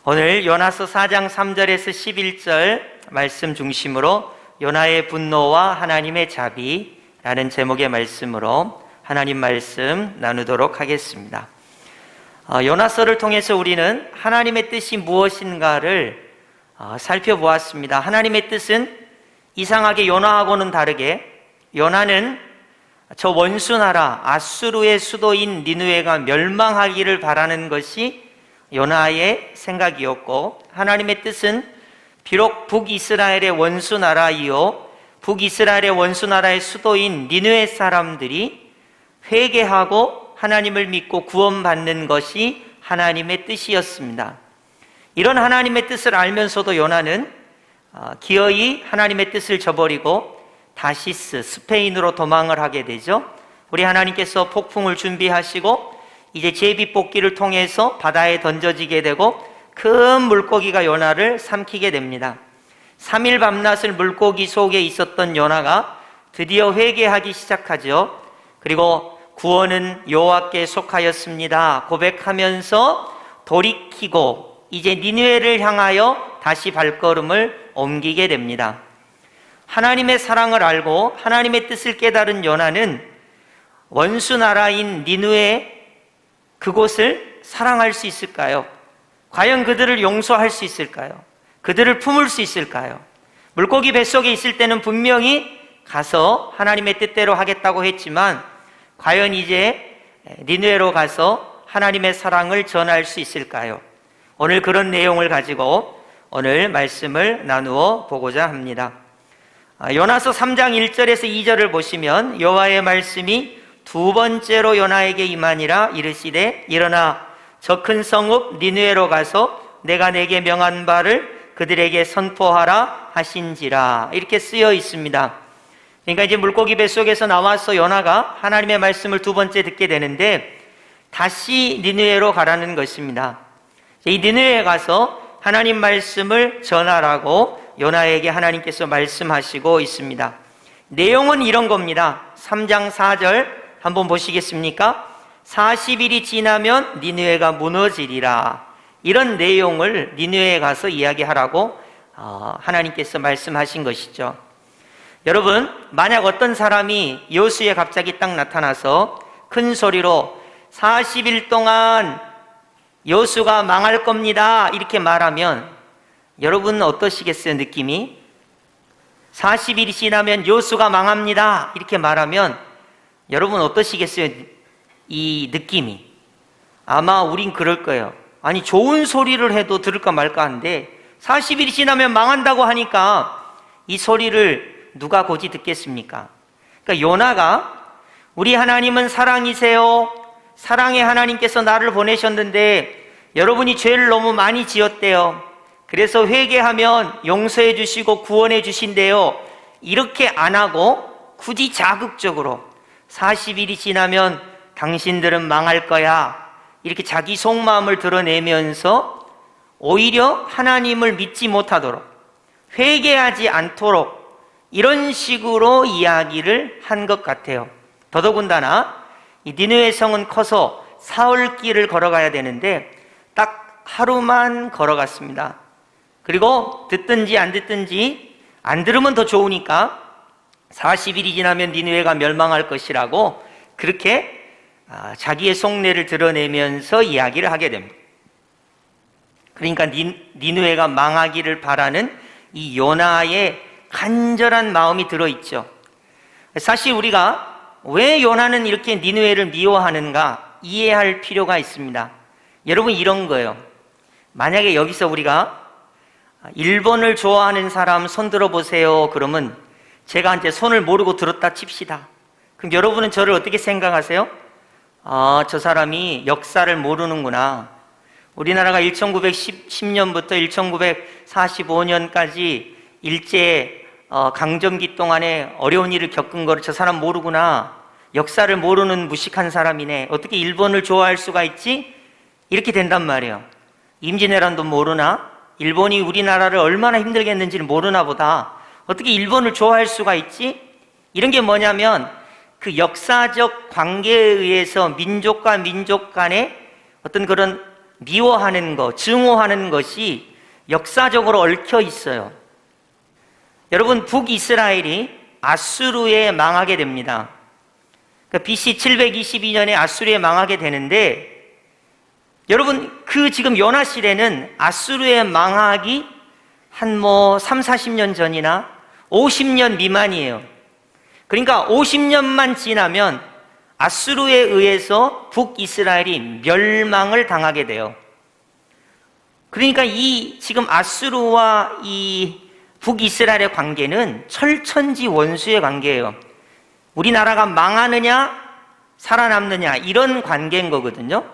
오늘 요나서 4장 3절에서 11절 말씀 중심으로 요나의 분노와 하나님의 자비라는 제목의 말씀으로 하나님 말씀 나누도록 하겠습니다. 요나서를 통해서 우리는 하나님의 뜻이 무엇인가를 살펴보았습니다. 하나님의 뜻은 이상하게 요나하고는 다르게 요나는 저 원수나라 아수르의 수도인 니느웨가 멸망하기를 바라는 것이 요나의 생각이었고, 하나님의 뜻은 비록 북이스라엘의 원수나라이요 북이스라엘의 원수나라의 수도인 니느웨 사람들이 회개하고 하나님을 믿고 구원받는 것이 하나님의 뜻이었습니다. 이런 하나님의 뜻을 알면서도 요나는 기어이 하나님의 뜻을 저버리고 다시스, 스페인으로 도망을 하게 되죠. 우리 하나님께서 폭풍을 준비하시고 이제 제비뽑기를 통해서 바다에 던져지게 되고 큰 물고기가 요나를 삼키게 됩니다. 3일 밤낮을 물고기 속에 있었던 요나가 드디어 회개하기 시작하죠. 그리고 구원은 여호와께 속하였습니다 고백하면서 돌이키고 이제 니느웨를 향하여 다시 발걸음을 옮기게 됩니다. 하나님의 사랑을 알고 하나님의 뜻을 깨달은 요나는 원수 나라인 니느웨 그곳을 사랑할 수 있을까요? 과연 그들을 용서할 수 있을까요? 그들을 품을 수 있을까요? 물고기 뱃속에 있을 때는 분명히 가서 하나님의 뜻대로 하겠다고 했지만 과연 이제 니느웨로 가서 하나님의 사랑을 전할 수 있을까요? 오늘 그런 내용을 가지고 오늘 말씀을 나누어 보고자 합니다. 요나서 3장 1절에서 2절을 보시면 여호와의 말씀이 두 번째로 요나에게 임하니라. 이르시되 일어나 저 큰 성읍 니느웨로 가서 내가 내게 명한 바를 그들에게 선포하라 하신지라. 이렇게 쓰여 있습니다. 그러니까 이제 물고기 뱃속에서 나와서 요나가 하나님의 말씀을 두 번째 듣게 되는데 다시 니느웨로 가라는 것입니다. 이 니느웨에 가서 하나님 말씀을 전하라고 요나에게 하나님께서 말씀하시고 있습니다. 내용은 이런 겁니다. 3장 4절 한번 보시겠습니까? 40일이 지나면 니느웨가 무너지리라. 이런 내용을 니느웨에 가서 이야기하라고 하나님께서 말씀하신 것이죠. 여러분, 만약 어떤 사람이 여수에 갑자기 딱 나타나서 큰 소리로 40일 동안 여수가 망할 겁니다 이렇게 말하면 여러분 어떠시겠어요? 느낌이? 40일이 지나면 여수가 망합니다 이렇게 말하면 여러분 어떠시겠어요? 이 느낌이. 아마 우린 그럴 거예요. 아니 좋은 소리를 해도 들을까 말까 한데 40일이 지나면 망한다고 하니까 이 소리를 누가 곧이 듣겠습니까? 그러니까 요나가 우리 하나님은 사랑이세요. 사랑의 하나님께서 나를 보내셨는데 여러분이 죄를 너무 많이 지었대요. 그래서 회개하면 용서해 주시고 구원해 주신대요. 이렇게 안 하고 굳이 자극적으로 40일이 지나면 당신들은 망할 거야 이렇게 자기 속마음을 드러내면서 오히려 하나님을 믿지 못하도록 회개하지 않도록 이런 식으로 이야기를 한 것 같아요. 더더군다나 이 니느웨 성은 커서 사흘 길을 걸어가야 되는데 딱 하루만 걸어갔습니다. 그리고 듣든지 안 듣든지 안 들으면 더 좋으니까 40일이 지나면 니느웨가 멸망할 것이라고 그렇게 자기의 속내를 드러내면서 이야기를 하게 됩니다. 그러니까 니느웨가 망하기를 바라는 이 요나의 간절한 마음이 들어있죠. 사실 우리가 왜 요나는 이렇게 니느웨를 미워하는가 이해할 필요가 있습니다. 여러분 이런 거예요. 만약에 여기서 우리가 일본을 좋아하는 사람 손 들어보세요 그러면 제가 이제 손을 모르고 들었다 칩시다. 그럼 여러분은 저를 어떻게 생각하세요? 저 사람이 역사를 모르는구나. 우리나라가 1910년부터 1945년까지 일제 강점기 동안에 어려운 일을 겪은 거를 저 사람 모르구나. 역사를 모르는 무식한 사람이네. 어떻게 일본을 좋아할 수가 있지? 이렇게 된단 말이에요. 임진왜란도 모르나? 일본이 우리나라를 얼마나 힘들게 했는지를 모르나 보다. 어떻게 일본을 좋아할 수가 있지? 이런 게 뭐냐면 그 역사적 관계에 의해서 민족과 민족 간의 어떤 그런 미워하는 것, 증오하는 것이 역사적으로 얽혀 있어요. 여러분, 북이스라엘이 아수르에 망하게 됩니다. 그러니까 BC 722년에 아수르에 망하게 되는데, 여러분, 그 지금 요나 시대는 아수르에 망하기 한 3, 40년 전이나 50년 미만이에요. 그러니까 50년만 지나면 아수르에 의해서 북이스라엘이 멸망을 당하게 돼요. 그러니까 이 지금 아수르와 이 북이스라엘의 관계는 철천지 원수의 관계예요. 우리나라가 망하느냐 살아남느냐 이런 관계인 거거든요.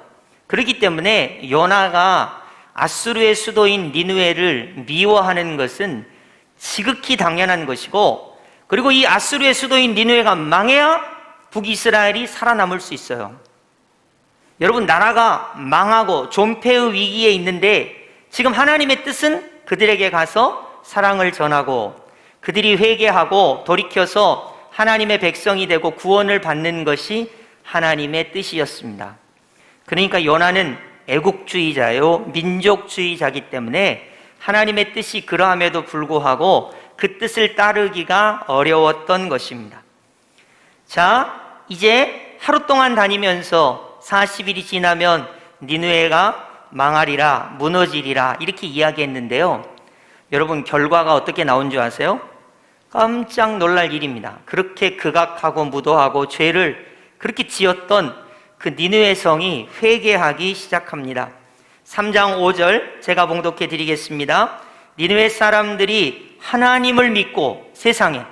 그렇기 때문에 요나가 아수르의 수도인 니느웨를 미워하는 것은 지극히 당연한 것이고, 그리고 이 아수르의 수도인 니느웨가 망해야 북이스라엘이 살아남을 수 있어요. 여러분, 나라가 망하고 존폐의 위기에 있는데 지금 하나님의 뜻은 그들에게 가서 사랑을 전하고 그들이 회개하고 돌이켜서 하나님의 백성이 되고 구원을 받는 것이 하나님의 뜻이었습니다. 그러니까 요나는 애국주의자요, 민족주의자이기 때문에 하나님의 뜻이 그러함에도 불구하고 그 뜻을 따르기가 어려웠던 것입니다. 자, 이제 하루 동안 다니면서 40일이 지나면 니느웨가 망하리라, 무너지리라 이렇게 이야기했는데요. 여러분, 결과가 어떻게 나온 줄 아세요? 깜짝 놀랄 일입니다. 그렇게 극악하고 무도하고 죄를 그렇게 지었던 그 니느웨 성이 회개하기 시작합니다. 3장 5절 제가 봉독해 드리겠습니다. 니느웨 사람들이 하나님을 믿고, 세상에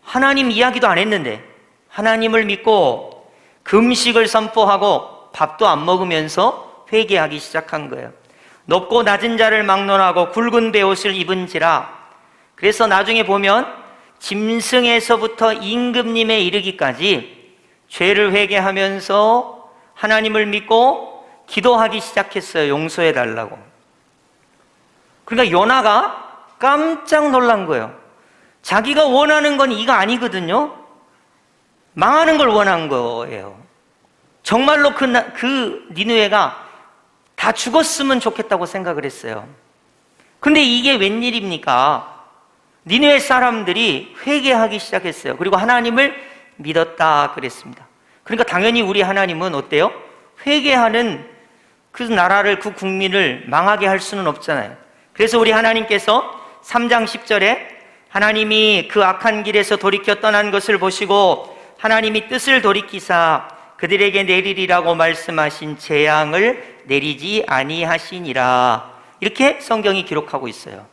하나님 이야기도 안 했는데 하나님을 믿고 금식을 선포하고 밥도 안 먹으면서 회개하기 시작한 거예요. 높고 낮은 자를 막론하고 굵은 베옷을 입은지라. 그래서 나중에 보면 짐승에서부터 임금님에 이르기까지 죄를 회개하면서 하나님을 믿고 기도하기 시작했어요. 용서해 달라고. 그러니까 요나가 깜짝 놀란 거예요. 자기가 원하는 건 이거 아니거든요. 망하는 걸 원한 거예요. 정말로 그 니느웨가 다 죽었으면 좋겠다고 생각을 했어요. 근데 이게 웬일입니까? 니느웨 사람들이 회개하기 시작했어요. 그리고 하나님을 믿었다 그랬습니다. 그러니까 당연히 우리 하나님은 어때요? 회개하는 그 나라를, 그 국민을 망하게 할 수는 없잖아요. 그래서 우리 하나님께서 3장 10절에 하나님이 그 악한 길에서 돌이켜 떠난 것을 보시고 하나님이 뜻을 돌이키사 그들에게 내리리라고 말씀하신 재앙을 내리지 아니하시니라, 이렇게 성경이 기록하고 있어요.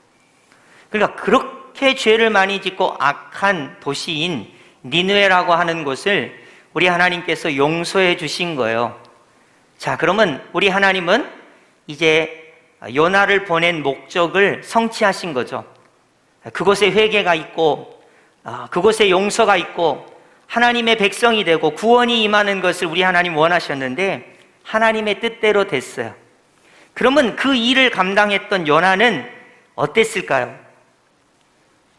그러니까 그렇게 죄를 많이 짓고 악한 도시인 니느웨라고 하는 곳을 우리 하나님께서 용서해 주신 거예요. 자, 그러면 우리 하나님은 이제 요나를 보낸 목적을 성취하신 거죠. 그곳에 회개가 있고 그곳에 용서가 있고 하나님의 백성이 되고 구원이 임하는 것을 우리 하나님 원하셨는데 하나님의 뜻대로 됐어요. 그러면 그 일을 감당했던 요나는 어땠을까요?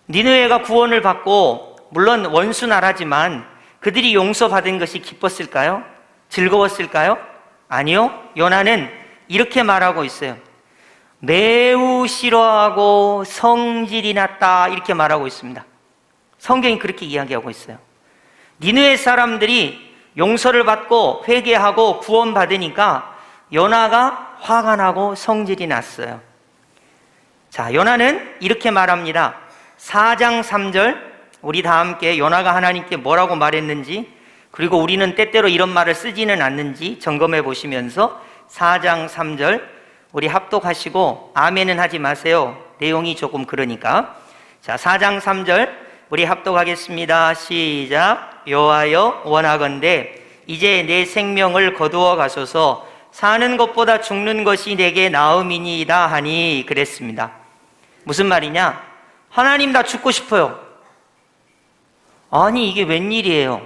니느웨가 구원을 받고 물론 원수 나라지만 그들이 용서받은 것이 기뻤을까요? 즐거웠을까요? 아니요. 요나는 이렇게 말하고 있어요. 매우 싫어하고 성질이 났다, 이렇게 말하고 있습니다. 성경이 그렇게 이야기하고 있어요. 니느웨 사람들이 용서를 받고 회개하고 구원받으니까 요나가 화가 나고 성질이 났어요. 자, 요나는 이렇게 말합니다. 4장 3절, 우리 다 함께 요나가 하나님께 뭐라고 말했는지, 그리고 우리는 때때로 이런 말을 쓰지는 않는지 점검해 보시면서 4장 3절 우리 합독하시고 아멘은 하지 마세요. 내용이 조금 그러니까. 자, 4장 3절 우리 합독하겠습니다. 시작. 여호와여, 원하건대 이제 내 생명을 거두어 가소서. 사는 것보다 죽는 것이 내게 나음이니이다 하니 그랬습니다. 무슨 말이냐? 하나님, 나 죽고 싶어요. 아니, 이게 웬일이에요?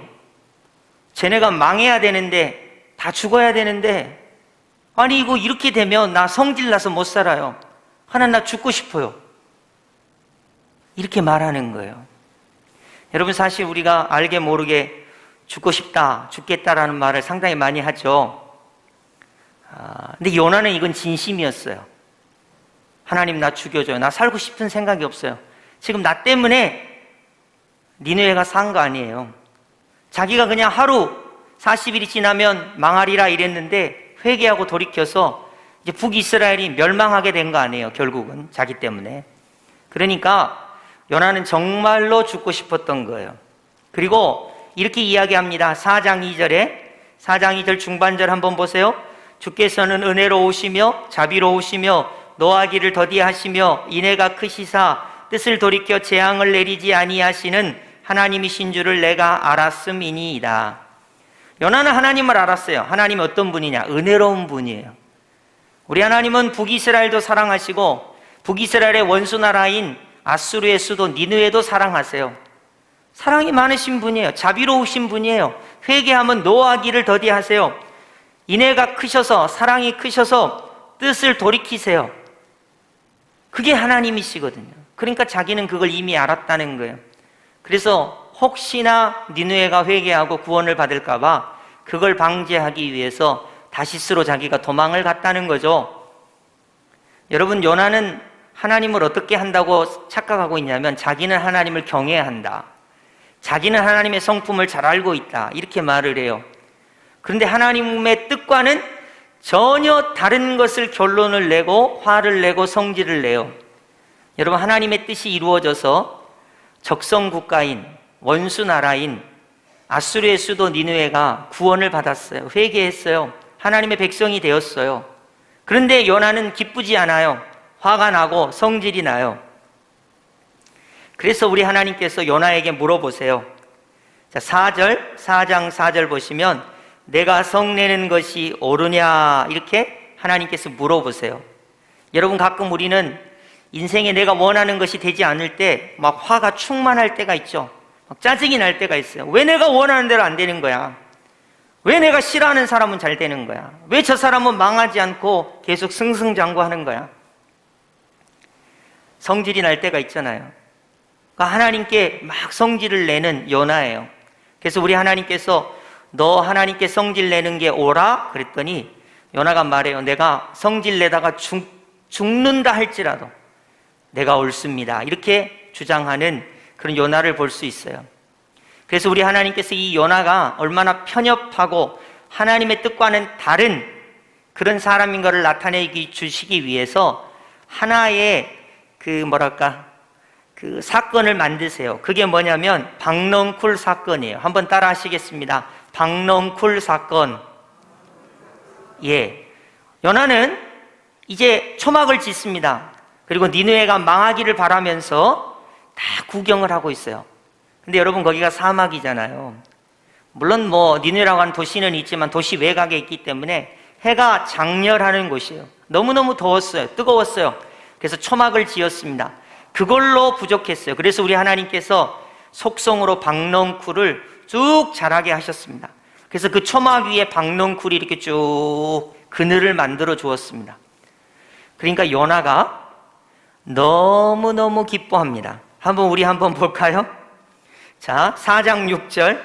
쟤네가 망해야 되는데, 다 죽어야 되는데, 아니 이거 이렇게 되면 나 성질나서 못 살아요. 하나님, 나 죽고 싶어요. 이렇게 말하는 거예요. 여러분, 사실 우리가 알게 모르게 죽고 싶다, 죽겠다라는 말을 상당히 많이 하죠. 근데 요나는 이건 진심이었어요. 하나님 나 죽여줘요. 나 살고 싶은 생각이 없어요. 지금 나 때문에 니느웨가 산 거 아니에요. 자기가 그냥 하루 40일이 지나면 망하리라 이랬는데 회개하고 돌이켜서 이제 북이스라엘이 멸망하게 된 거 아니에요. 결국은 자기 때문에. 그러니까 요나는 정말로 죽고 싶었던 거예요. 그리고 이렇게 이야기합니다. 4장 2절 중반절 한번 보세요. 주께서는 은혜로우시며 자비로우시며 노하기를 더디하시며 인애가 크시사 뜻을 돌이켜 재앙을 내리지 아니하시는 하나님이신 줄을 내가 알았음이니이다. 요나는 하나님을 알았어요. 하나님이 어떤 분이냐? 은혜로운 분이에요. 우리 하나님은 북이스라엘도 사랑하시고 북이스라엘의 원수 나라인 아수르의 수도 니느웨도 사랑하세요. 사랑이 많으신 분이에요. 자비로우신 분이에요. 회개하면 노하기를 더디하세요. 인애가 크셔서, 사랑이 크셔서 뜻을 돌이키세요. 그게 하나님이시거든요. 그러니까 자기는 그걸 이미 알았다는 거예요. 그래서 혹시나 니느웨가 회개하고 구원을 받을까 봐 그걸 방지하기 위해서 다시스로 자기가 도망을 갔다는 거죠. 여러분, 요나는 하나님을 어떻게 한다고 착각하고 있냐면 자기는 하나님을 경외한다. 자기는 하나님의 성품을 잘 알고 있다. 이렇게 말을 해요. 그런데 하나님의 뜻과는 전혀 다른 것을 결론을 내고 화를 내고 성질을 내요. 여러분, 하나님의 뜻이 이루어져서 적성 국가인 원수 나라인 아수르의 수도 니느웨가 구원을 받았어요. 회개했어요. 하나님의 백성이 되었어요. 그런데 요나는 기쁘지 않아요. 화가 나고 성질이 나요. 그래서 우리 하나님께서 요나에게 물어보세요. 자, 4장 4절 보시면 내가 성내는 것이 옳으냐 이렇게 하나님께서 물어보세요. 여러분, 가끔 우리는 인생에 내가 원하는 것이 되지 않을 때 막 화가 충만할 때가 있죠. 막 짜증이 날 때가 있어요. 왜 내가 원하는 대로 안 되는 거야? 왜 내가 싫어하는 사람은 잘 되는 거야? 왜 저 사람은 망하지 않고 계속 승승장구하는 거야? 성질이 날 때가 있잖아요. 그러니까 하나님께 막 성질을 내는 요나예요. 그래서 우리 하나님께서 너 하나님께 성질 내는 게 옳아? 그랬더니 요나가 말해요. 내가 성질 내다가 죽는다 할지라도 내가 옳습니다. 이렇게 주장하는 그런 요나를 볼 수 있어요. 그래서 우리 하나님께서 이 요나가 얼마나 편협하고 하나님의 뜻과는 다른 그런 사람인 것을 나타내기 주시기 위해서 하나의 그 사건을 만드세요. 그게 뭐냐면 박넝쿨 사건이에요. 한번 따라 하시겠습니다. 박넝쿨 사건. 예. 요나는 이제 초막을 짓습니다. 그리고 니느웨가 망하기를 바라면서 다 구경을 하고 있어요. 근데 여러분, 거기가 사막이잖아요. 물론 니느웨라고 하는 도시는 있지만 도시 외곽에 있기 때문에 해가 장렬하는 곳이에요. 너무너무 더웠어요. 뜨거웠어요. 그래서 초막을 지었습니다. 그걸로 부족했어요. 그래서 우리 하나님께서 속성으로 박넝쿨을 쭉 자라게 하셨습니다. 그래서 그 초막 위에 박넝쿨이 이렇게 쭉 그늘을 만들어 주었습니다. 그러니까 요나가 너무너무 기뻐합니다. 우리 한번 볼까요? 자, 4장 6절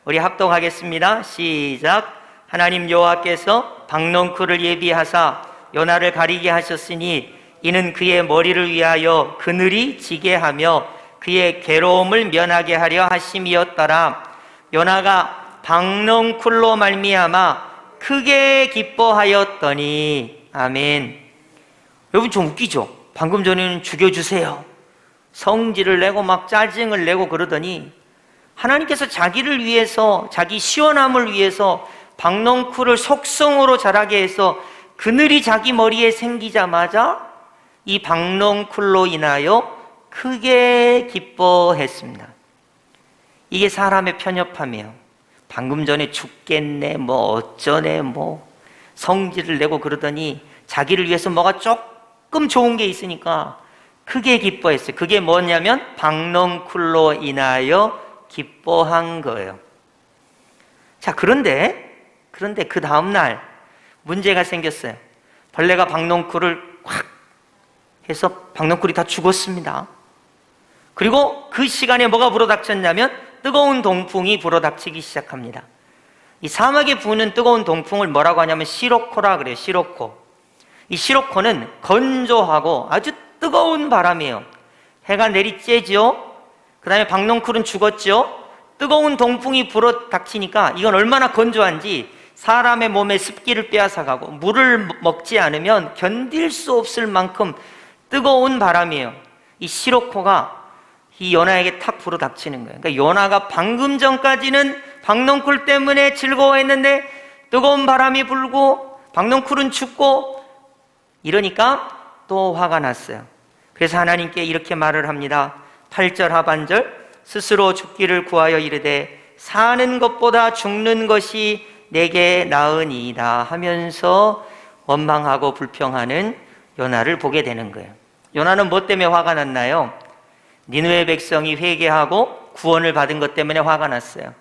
우리 합독하겠습니다. 시작. 하나님 여호와께서 박넝쿨을 예비하사 요나를 가리게 하셨으니 이는 그의 머리를 위하여 그늘이 지게 하며 그의 괴로움을 면하게 하려 하심이었더라. 요나가 박넝쿨로 말미암아 크게 기뻐하였더니. 아멘. 여러분, 좀 웃기죠? 방금 전에는 죽여주세요, 성질을 내고 막 짜증을 내고 그러더니 하나님께서 자기를 위해서, 자기 시원함을 위해서 박넝쿨을 속성으로 자라게 해서 그늘이 자기 머리에 생기자마자 이 박넝쿨로 인하여 크게 기뻐했습니다. 이게 사람의 편협함이에요. 방금 전에 죽겠네, 어쩌네, 성질을 내고 그러더니 자기를 위해서 뭐가 조금 좋은 게 있으니까 크게 기뻐했어요. 그게 뭐냐면 박넝쿨로 인하여 기뻐한 거예요. 자, 그런데 그 다음날 문제가 생겼어요. 벌레가 박넝쿨을 확 해서 박넝쿨이 다 죽었습니다. 그리고 그 시간에 뭐가 불어닥쳤냐면 뜨거운 동풍이 불어닥치기 시작합니다. 이 사막에 부는 뜨거운 동풍을 뭐라고 하냐면 시로코라 그래요. 시로코. 이 시로코는 건조하고 아주 뜨거운 바람이에요. 해가 내리쬐죠. 그 다음에 박농쿨은 죽었죠. 뜨거운 동풍이 불어 닥치니까 이건 얼마나 건조한지 사람의 몸에 습기를 빼앗아가고 물을 먹지 않으면 견딜 수 없을 만큼 뜨거운 바람이에요. 이 시로코가 이 요나에게 탁 불어 닥치는 거예요. 그러니까 요나가 방금 전까지는 박농쿨 때문에 즐거워했는데 뜨거운 바람이 불고 박농쿨은 죽고 이러니까 또 화가 났어요. 그래서 하나님께 이렇게 말을 합니다. 8절 하반절, 스스로 죽기를 구하여 이르되 사는 것보다 죽는 것이 내게 나으니이다 하면서 원망하고 불평하는 요나를 보게 되는 거예요. 요나는 뭐 때문에 화가 났나요? 니느웨 백성이 회개하고 구원을 받은 것 때문에 화가 났어요.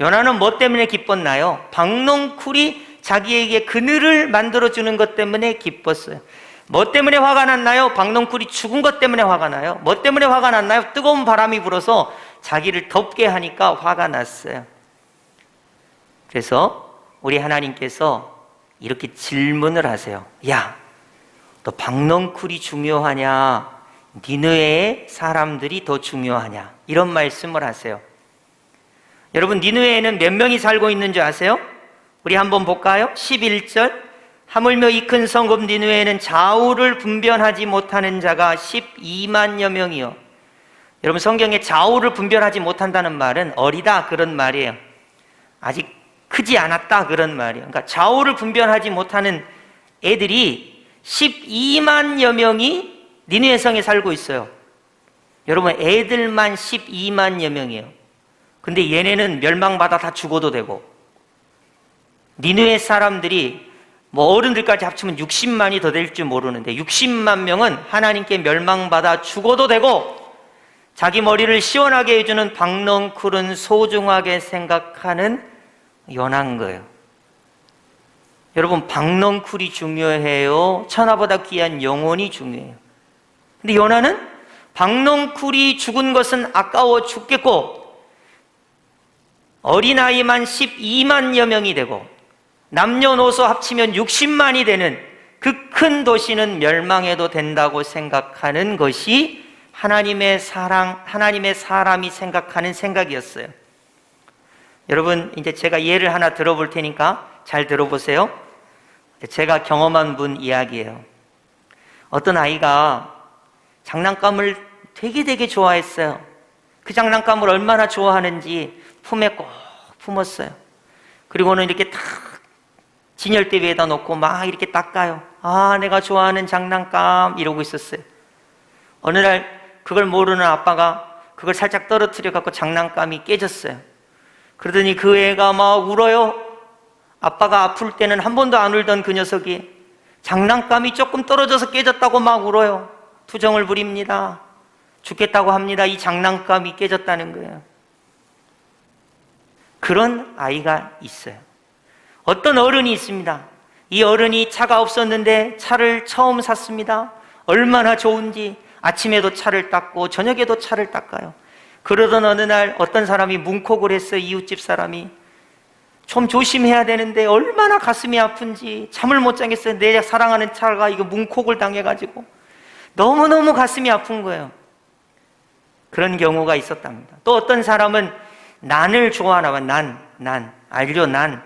요나는 뭐 때문에 기뻤나요? 박농쿨이 자기에게 그늘을 만들어주는 것 때문에 기뻤어요. 뭐 때문에 화가 났나요? 박농쿨이 죽은 것 때문에 화가 나요. 뭐 때문에 화가 났나요? 뜨거운 바람이 불어서 자기를 덥게 하니까 화가 났어요. 그래서 우리 하나님께서 이렇게 질문을 하세요. 야, 너 박농쿨이 중요하냐? 니느웨의 사람들이 더 중요하냐? 이런 말씀을 하세요. 여러분, 니느웨에는 몇 명이 살고 있는 줄 아세요? 우리 한번 볼까요? 11절, 하물며 이 큰 성읍 니느웨에는 좌우를 분별하지 못하는 자가 12만여 명이요. 여러분, 성경에 좌우를 분별하지 못한다는 말은 어리다 그런 말이에요. 아직 크지 않았다 그런 말이에요. 그러니까 좌우를 분별하지 못하는 애들이 12만여 명이 니느웨 성에 살고 있어요. 여러분, 애들만 12만여 명이에요. 근데 얘네는 멸망받아 다 죽어도 되고, 니느웨 사람들이 뭐 어른들까지 합치면 60만이 더 될지 모르는데 60만 명은 하나님께 멸망받아 죽어도 되고, 자기 머리를 시원하게 해주는 박농쿨은 소중하게 생각하는 요나인 거예요. 여러분, 박농쿨이 중요해요? 천하보다 귀한 영혼이 중요해요? 근데 요나는 박농쿨이 죽은 것은 아까워 죽겠고, 어린아이만 12만여 명이 되고 남녀노소 합치면 60만이 되는 그 큰 도시는 멸망해도 된다고 생각하는 것이 하나님의 사람이 생각하는 생각이었어요. 여러분, 이제 제가 예를 하나 들어볼 테니까 잘 들어보세요. 제가 경험한 분 이야기예요. 어떤 아이가 장난감을 되게 좋아했어요. 그 장난감을 얼마나 좋아하는지 품에 꼭 품었어요. 그리고는 이렇게 탁 진열대 위에다 놓고 막 이렇게 닦아요. 아, 내가 좋아하는 장난감 이러고 있었어요. 어느 날 그걸 모르는 아빠가 그걸 살짝 떨어뜨려 갖고 장난감이 깨졌어요. 그러더니 그 애가 막 울어요. 아빠가 아플 때는 한 번도 안 울던 그 녀석이 장난감이 조금 떨어져서 깨졌다고 막 울어요. 투정을 부립니다. 죽겠다고 합니다. 이 장난감이 깨졌다는 거예요. 그런 아이가 있어요. 어떤 어른이 있습니다. 이 어른이 차가 없었는데 차를 처음 샀습니다. 얼마나 좋은지 아침에도 차를 닦고 저녁에도 차를 닦아요. 그러던 어느 날 어떤 사람이 문콕을 했어요. 이웃집 사람이. 좀 조심해야 되는데 얼마나 가슴이 아픈지 잠을 못 자겠어요. 내 사랑하는 차가 이거 문콕을 당해가지고 너무너무 가슴이 아픈 거예요. 그런 경우가 있었답니다. 또 어떤 사람은 난을 좋아하나 봐. 난 알죠? 난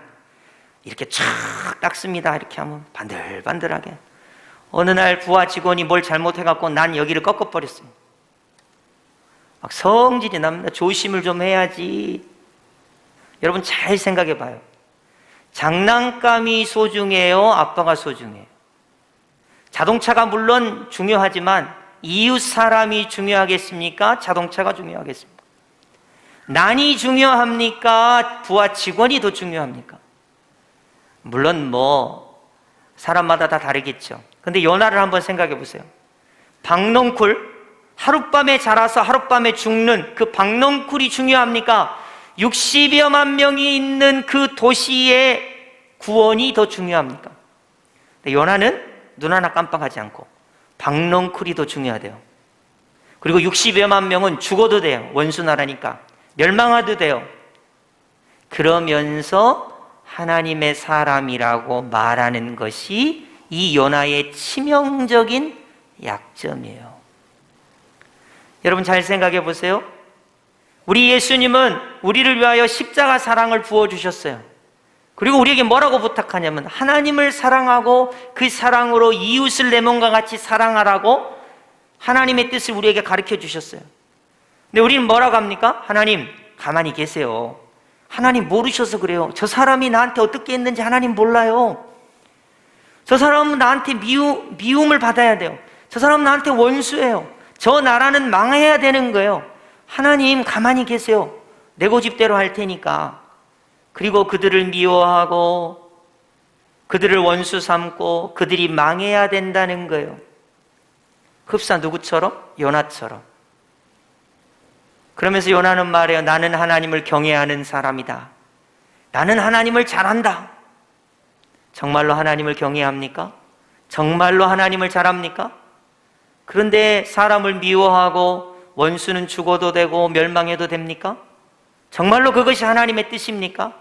이렇게 촥 닦습니다. 이렇게 하면 반들반들하게. 어느 날 부하 직원이 뭘 잘못해갖고 난 여기를 꺾어버렸어요. 막 성질이 납니다. 조심을 좀 해야지. 여러분, 잘 생각해 봐요. 장난감이 소중해요? 아빠가 소중해요? 자동차가 물론 중요하지만 이웃 사람이 중요하겠습니까? 자동차가 중요하겠습니까? 난이 중요합니까? 부하 직원이 더 중요합니까? 물론 뭐 사람마다 다 다르겠죠. 근데 요나를 한번 생각해 보세요. 박농쿨, 하룻밤에 자라서 하룻밤에 죽는 그 박농쿨이 중요합니까? 60여만 명이 있는 그 도시의 구원이 더 중요합니까? 근데 요나는 눈 하나 깜빡하지 않고 박농쿨이 더 중요하대요. 그리고 60여만 명은 죽어도 돼요. 원수나라니까. 멸망하도 돼요. 그러면서 하나님의 사람이라고 말하는 것이 이 요나의 치명적인 약점이에요. 여러분 잘 생각해 보세요. 우리 예수님은 우리를 위하여 십자가 사랑을 부어주셨어요. 그리고 우리에게 뭐라고 부탁하냐면 하나님을 사랑하고 그 사랑으로 이웃을 내 몸과 같이 사랑하라고 하나님의 뜻을 우리에게 가르쳐 주셨어요. 근데 우리는 뭐라고 합니까? 하나님 가만히 계세요. 하나님 모르셔서 그래요. 저 사람이 나한테 어떻게 했는지 하나님 몰라요. 저 사람은 나한테 미움을 받아야 돼요. 저 사람은 나한테 원수예요. 저 나라는 망해야 되는 거예요. 하나님 가만히 계세요. 내 고집대로 할 테니까. 그리고 그들을 미워하고 그들을 원수 삼고 그들이 망해야 된다는 거예요. 흡사 누구처럼? 요나처럼. 그러면서 요나는 말해요. 나는 하나님을 경외하는 사람이다. 나는 하나님을 잘한다. 정말로 하나님을 경외합니까? 정말로 하나님을 잘합니까? 그런데 사람을 미워하고 원수는 죽어도 되고 멸망해도 됩니까? 정말로 그것이 하나님의 뜻입니까?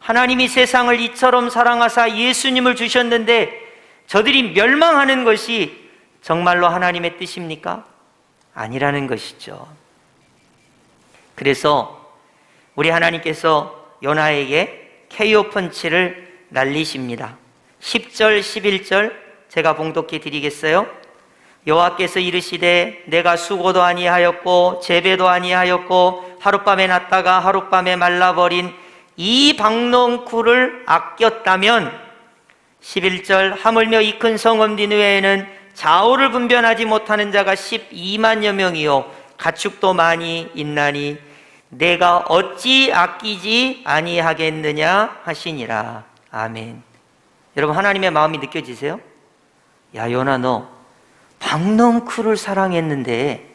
하나님이 세상을 이처럼 사랑하사 예수님을 주셨는데 저들이 멸망하는 것이 정말로 하나님의 뜻입니까? 아니라는 것이죠. 그래서 우리 하나님께서 요나에게 KO 펀치를 날리십니다. 10절 11절 제가 봉독해 드리겠어요. 여호와께서 이르시되 내가 수고도 아니하였고 재배도 아니하였고 하룻밤에 났다가 하룻밤에 말라버린 이 박농쿨을 아꼈다면 11절 하물며 이 큰 성읍 니느웨에는 좌우를 분별하지 못하는 자가 12만여 명이요 가축도 많이 있나니 내가 어찌 아끼지 아니하겠느냐 하시니라. 아멘. 여러분 하나님의 마음이 느껴지세요? 야 요나 너 박농쿨을 사랑했는데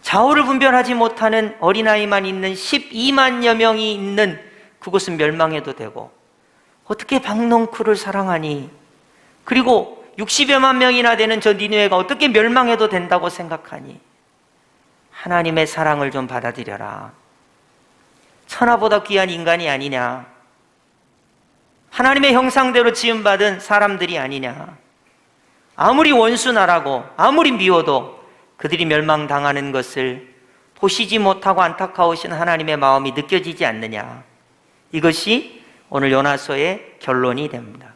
좌우를 분별하지 못하는 어린아이만 있는 12만여 명이 있는 그곳은 멸망해도 되고 어떻게 박농쿨을 사랑하니? 그리고 60여만 명이나 되는 저 니느웨가 어떻게 멸망해도 된다고 생각하니? 하나님의 사랑을 좀 받아들여라. 천하보다 귀한 인간이 아니냐? 하나님의 형상대로 지음받은 사람들이 아니냐? 아무리 원수나라고 아무리 미워도 그들이 멸망당하는 것을 보시지 못하고 안타까우신 하나님의 마음이 느껴지지 않느냐? 이것이 오늘 요나서의 결론이 됩니다.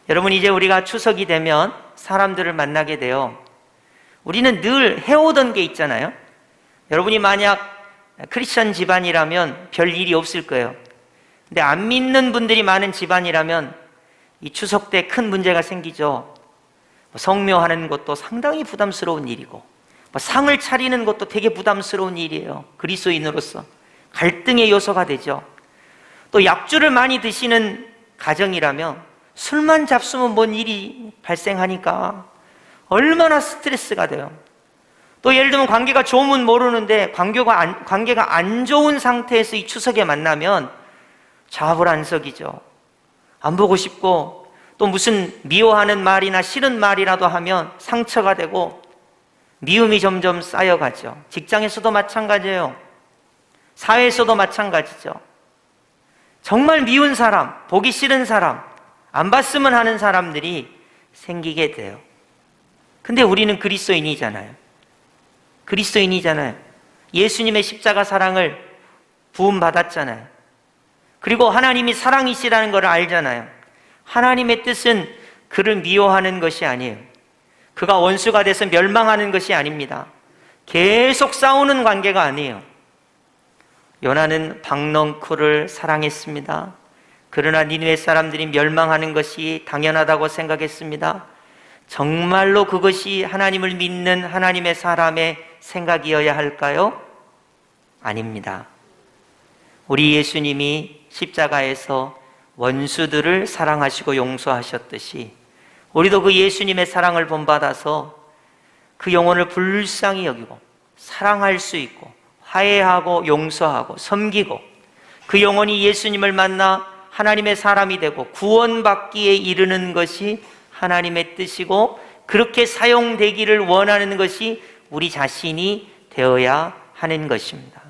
여러분 이제 우리가 추석이 되면 사람들을 만나게 돼요. 우리는 늘 해오던 게 있잖아요. 여러분이 만약 크리스천 집안이라면 별 일이 없을 거예요. 근데 안 믿는 분들이 많은 집안이라면 이 추석 때 큰 문제가 생기죠. 성묘하는 것도 상당히 부담스러운 일이고 상을 차리는 것도 되게 부담스러운 일이에요. 그리스도인으로서 갈등의 요소가 되죠. 또 약주를 많이 드시는 가정이라면 술만 잡수면 뭔 일이 발생하니까 얼마나 스트레스가 돼요. 또 예를 들면 관계가 좋으면 모르는데 관계가 안 좋은 상태에서 이 추석에 만나면 좌불안석이죠. 안 보고 싶고 또 무슨 미워하는 말이나 싫은 말이라도 하면 상처가 되고 미움이 점점 쌓여가죠. 직장에서도 마찬가지예요. 사회에서도 마찬가지죠. 정말 미운 사람, 보기 싫은 사람, 안 봤으면 하는 사람들이 생기게 돼요. 근데 우리는 그리스도인이잖아요. 예수님의 십자가 사랑을 부음받았잖아요. 그리고 하나님이 사랑이시라는 걸 알잖아요. 하나님의 뜻은 그를 미워하는 것이 아니에요. 그가 원수가 돼서 멸망하는 것이 아닙니다. 계속 싸우는 관계가 아니에요. 요나는 박농쿨을 사랑했습니다. 그러나 니느웨 사람들이 멸망하는 것이 당연하다고 생각했습니다. 정말로 그것이 하나님을 믿는 하나님의 사람의 생각이어야 할까요? 아닙니다. 우리 예수님이 십자가에서 원수들을 사랑하시고 용서하셨듯이 우리도 그 예수님의 사랑을 본받아서 그 영혼을 불쌍히 여기고 사랑할 수 있고 화해하고 용서하고 섬기고 그 영혼이 예수님을 만나 하나님의 사람이 되고 구원받기에 이르는 것이 하나님의 뜻이고 그렇게 사용되기를 원하는 것이 우리 자신이 되어야 하는 것입니다.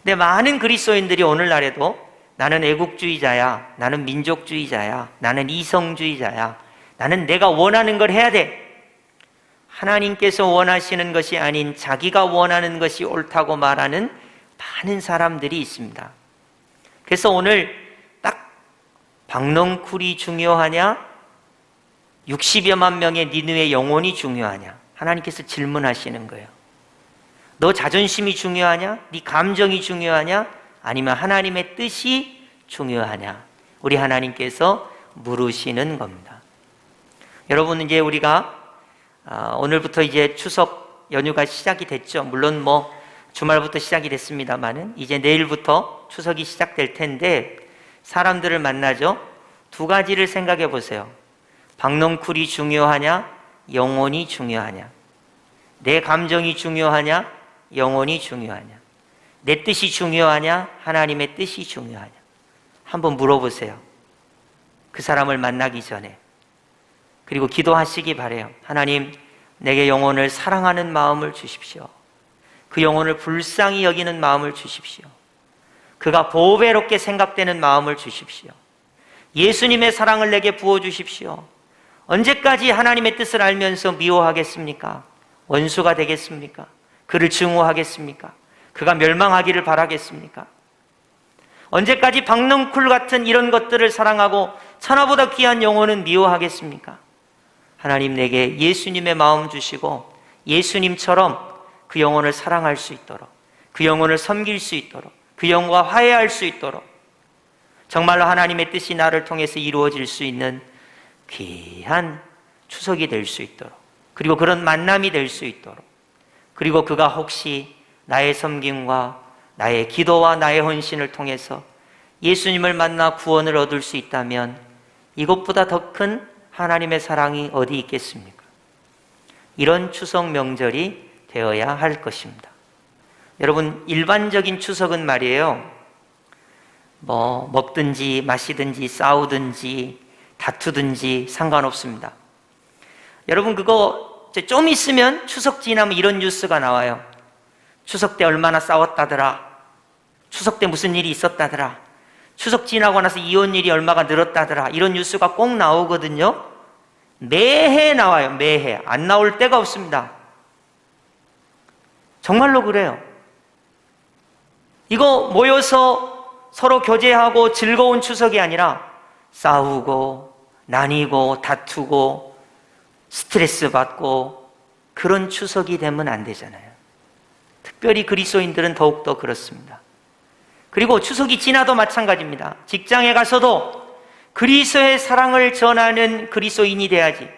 근데 많은 그리스도인들이 오늘날에도 나는 애국주의자야. 나는 민족주의자야. 나는 이성주의자야. 나는 내가 원하는 걸 해야 돼. 하나님께서 원하시는 것이 아닌 자기가 원하는 것이 옳다고 말하는 많은 사람들이 있습니다. 그래서 오늘 딱 박넝쿨이 중요하냐? 60여만 명의 니느웨 영혼이 중요하냐? 하나님께서 질문하시는 거예요. 너 자존심이 중요하냐? 네 감정이 중요하냐? 아니면 하나님의 뜻이 중요하냐? 우리 하나님께서 물으시는 겁니다. 여러분, 이제 우리가 오늘부터 이제 추석 연휴가 시작이 됐죠. 물론 주말부터 시작이 됐습니다만은 이제 내일부터 추석이 시작될 텐데 사람들을 만나죠. 두 가지를 생각해 보세요. 박넝쿨이 중요하냐? 영혼이 중요하냐? 내 감정이 중요하냐? 영혼이 중요하냐? 내 뜻이 중요하냐? 하나님의 뜻이 중요하냐? 한번 물어보세요. 그 사람을 만나기 전에. 그리고 기도하시기 바라요. 하나님, 내게 영혼을 사랑하는 마음을 주십시오. 그 영혼을 불쌍히 여기는 마음을 주십시오. 그가 보배롭게 생각되는 마음을 주십시오. 예수님의 사랑을 내게 부어주십시오. 언제까지 하나님의 뜻을 알면서 미워하겠습니까? 원수가 되겠습니까? 그를 증오하겠습니까? 그가 멸망하기를 바라겠습니까? 언제까지 박넝쿨 같은 이런 것들을 사랑하고 천하보다 귀한 영혼은 미워하겠습니까? 하나님, 내게 예수님의 마음 주시고 예수님처럼 그 영혼을 사랑할 수 있도록, 그 영혼을 섬길 수 있도록, 그 영혼과 화해할 수 있도록, 정말로 하나님의 뜻이 나를 통해서 이루어질 수 있는 귀한 추석이 될 수 있도록, 그리고 그런 만남이 될 수 있도록, 그리고 그가 혹시 나의 섬김과 나의 기도와 나의 헌신을 통해서 예수님을 만나 구원을 얻을 수 있다면 이것보다 더 큰 하나님의 사랑이 어디 있겠습니까? 이런 추석 명절이 되어야 할 것입니다. 여러분, 일반적인 추석은 말이에요, 먹든지 마시든지 싸우든지 다투든지 상관없습니다. 여러분, 그거 좀 있으면 추석 지나면 이런 뉴스가 나와요. 추석 때 얼마나 싸웠다더라. 추석 때 무슨 일이 있었다더라. 추석 지나고 나서 이혼율이 얼마가 늘었다더라. 이런 뉴스가 꼭 나오거든요. 매해 나와요. 매해. 안 나올 때가 없습니다. 정말로 그래요. 이거 모여서 서로 교제하고 즐거운 추석이 아니라 싸우고 나뉘고 다투고 스트레스 받고 그런 추석이 되면 안 되잖아요. 특별히 그리스도인들은 더욱더 그렇습니다. 그리고 추석이 지나도 마찬가지입니다. 직장에 가서도 그리스도의 사랑을 전하는 그리스도인이 돼야지.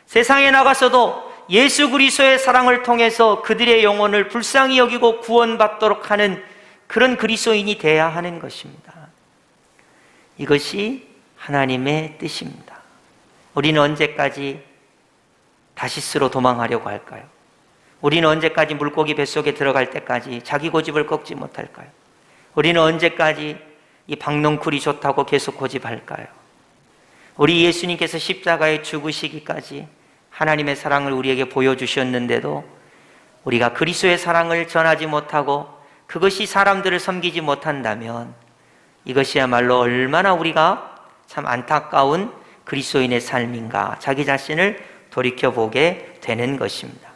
세상에 나가서도 예수 그리스도의 사랑을 통해서 그들의 영혼을 불쌍히 여기고 구원받도록 하는 그런 그리스도인이 돼야 하는 것입니다. 이것이 하나님의 뜻입니다. 우리는 언제까지 다시스로 도망하려고 할까요? 우리는 언제까지 물고기 뱃속에 들어갈 때까지 자기 고집을 꺾지 못할까요? 우리는 언제까지 이 박넝쿨이 좋다고 계속 고집할까요? 우리 예수님께서 십자가에 죽으시기까지 하나님의 사랑을 우리에게 보여주셨는데도 우리가 그리스도의 사랑을 전하지 못하고 그것이 사람들을 섬기지 못한다면 이것이야말로 얼마나 우리가 참 안타까운 그리스도인의 삶인가, 자기 자신을 돌이켜보게 되는 것입니다.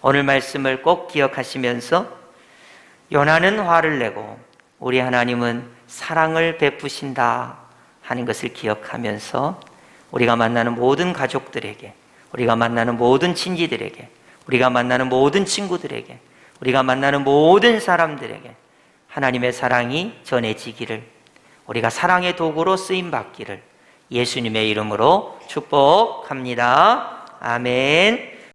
오늘 말씀을 꼭 기억하시면서 요나는 화를 내고 우리 하나님은 사랑을 베푸신다 하는 것을 기억하면서 우리가 만나는 모든 가족들에게, 우리가 만나는 모든 친지들에게, 우리가 만나는 모든 친구들에게, 우리가 만나는 모든 사람들에게 하나님의 사랑이 전해지기를, 우리가 사랑의 도구로 쓰임받기를 예수님의 이름으로 축복합니다. 아멘.